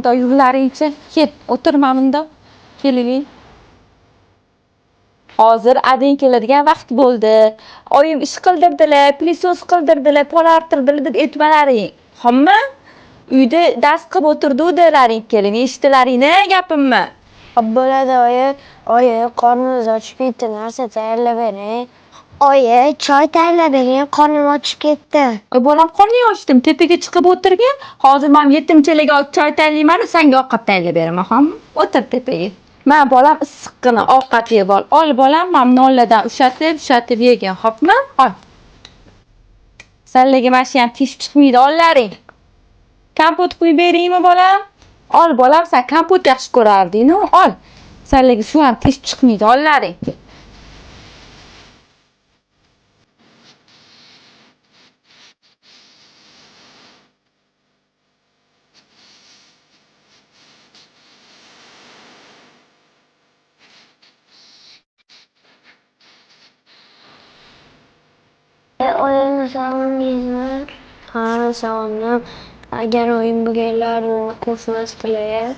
mundoq yurlaring-chi. Ket, o'tirma mundoq. Keling. Hozir adang keladigan vaqt bo'ldi. Oyim ish qildirdilar, pilisos qildirdilar, polartirdilar deb aytmalaring. Xo'pmi? Uyda dars qilib o'tirdi-o'dalaring kelin. Eshitdilaring-mi gapimni? Bo'ladi oyi. Oyi, qorningiz ochib ketdi, narsa tayyorlab bering. Oyi, choy tayyorlab bering, qornim ochib ketdi. Bolam qorning ochdim, tepaga chiqib o'tirgan. Hozir men yetimchalarga choy tayyorlayman, senga ovqat tayyorlab beraman, xo'pmi? O'tir tepaga. Men bolam issiqqina ovqat yeb ol. Ol bolam, men noladan ushatib yegin, xo'pmi? Ol. Senlarga mana shu ham tish chiqmaydi, ollaring. Kompot quyib beringmi bolam? Ol bolam, sen kompot yaxshi ko'rarding-ku, ol. Senlarga shu ham tish chiqmaydi, ollaring. Oyimni sog'indingizmi? Ha, sog'indim. Agar oyim bo'lganlarini qo'shmasdilar.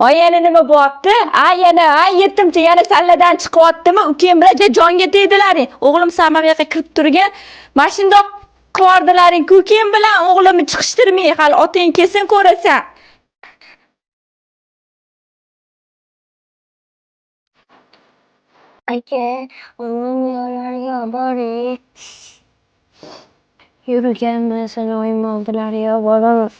Yana nima bo'pti? Yana yetimcha yana salladan chiqyaptimi? Ukam bilan jonga tegdilaring. O'g'lim sen bu yoqqa kirib turgan. Mana shundoq qilardilaring. Ukam bilan o'g'limni chiqishtirmay, hali otang kelsin ko'rasan. Aka, oyim yo'llarga boring. Yurgan bilan oyim oldilarga boraman.